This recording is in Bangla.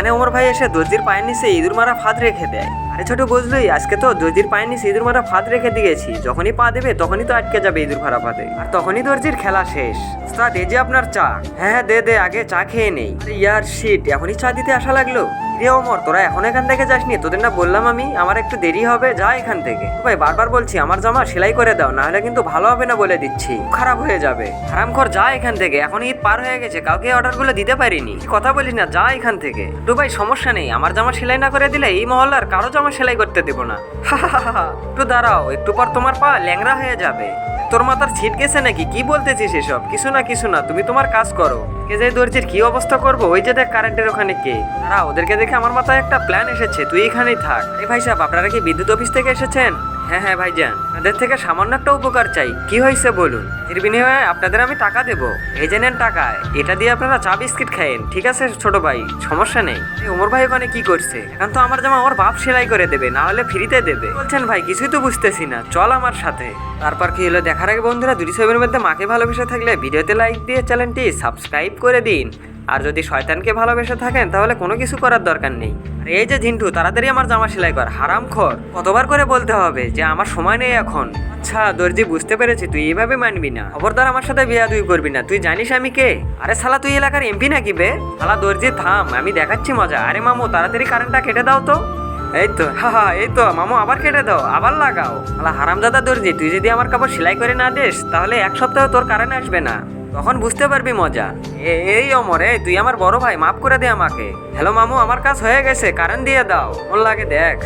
এখানে ওমর ভাই এসে দর্জির পায়ের নিচে ইঁদুর মারা ফাঁদ রেখে দেয়। আরে ছোট বুঝলই, আজকে তো দর্জির পায়ের নিচে ইঁদুর মারা ফাঁদ রেখে দিয়েছি, যখনই পা দেবে তখনই তো আটকে যাবে ইঁদুর মারা ফাঁদে, আর তখনই দর্জির খেলা শেষ। ওস্তাদ এই যে আপনার চা। হ্যাঁ হ্যাঁ দে আগে চা খেয়ে নেই। ইয়ার শিট, এখনই চা দিতে আসা লাগলো। রে ওমর, তোরা এখন এখান থেকে যাসনি? তোদের না বললাম আমি আমার একটু দেরি হবে, যা এখান থেকে। ভাই বারবার বলছি আমার জামা সেলাই করে দাও, না হলে কিন্তু ভালো হবে না বলে দিচ্ছি, খারাপ হয়ে যাবে। হারামখোর যা এখান থেকে, এখন ঈদ পার হয়ে গেছে, কাউকে অর্ডার গুলো দিতে পারিনি। কথা বলিস না, যা এখান থেকে। তো ভাই সমস্যা নেই, আমার জামা সেলাই না করে দিলে এই মহল্লার কারো জামা সেলাই করতে দেবো না। একটু দাঁড়াও, একটু পর তোমার পা ল্যাংড়া হয়ে যাবে। তোর মাথার ছিট গেছে নাকি? কি বলতেছিস এসব? কিছু না, তুমি তোমার কাজ করো। কে যে দর্জির কি অবস্থা করবো, ওই যে দেখ কারেন্টের ওখানে কে। তারা ওদেরকে দেখে আমার মাথায় একটা প্ল্যান এসেছে, তুই এখানেই থাক। এই ভাই সাহেব, আপনারা কি বিদ্যুৎ অফিস থেকে এসেছেন? হ্যাঁ ভাইজান, আপনাদের থেকে সামান্য একটা উপকার চাই। কি হয়েছে বলুন, এর বিনিময়ে আপনাদের আমি টাকা দেবো। এই যে নেন টাকা, এটা দিয়ে আপনারা চা বিস্কিট খায়েন, ঠিক আছে ছোট ভাই, সমস্যা নেই। ওমর ভাই ওখানে কি করছে? এখন তো আমার জামা আমার বাপ সেলাই করে দেবে, না হলে ফ্রিতে দেবে বলছেন ভাই, কিছুই তো বুঝতেছি না, চল আমার সাথে। তারপর কি হলো দেখার আগে বন্ধুরা, দুটি ছবির মধ্যে মাকে ভালোবেসে থাকলে ভিডিওতে লাইক দিয়ে চ্যানেলটি সাবস্ক্রাইব করে দিন। আর যদি শয়তানকে ভালোবেসে থাকেন তাহলে কোনো কিছু করার দরকার নেই। আর এই যে ঝিন্টু, তাড়াতাড়ি আমার জামা সেলাই কর, হারামখোর। কতবার করে বলতে হবে যে আমার সময় নেই এখন? আচ্ছা দর্জি, বুঝতে পেরেছি, তুই এইভাবে মানবি না। খবরদার আমার সাথে বেয়াদবি করবি না, তুই জানিস আমি কে? আরে শালা তুই এলাকার এমপি নাকি বে? শালা দর্জি থাম, আমি দেখাচ্ছি মজা। আরে মামু তাড়াতাড়ি কারেন্টটা কেটে দাও তো। এই তো এই তো মামু, আবার কেটে দাও, আবার লাগাও। শালা হারামজাদা দর্জি, তুই যদি আমার কাপড় সেলাই করে না দিস তাহলে এক সপ্তাহ তোর কারেন্ট আসবে না, তখন বুঝতে পারবি মজা। এই অমর, তুই আমার বড় ভাই, মাফ করে দে আমাকে। হ্যালো মামু, আমার কাজ হয়ে গেছে, কারেন্ট দিয়ে দাও, ওর লাগে দেখ।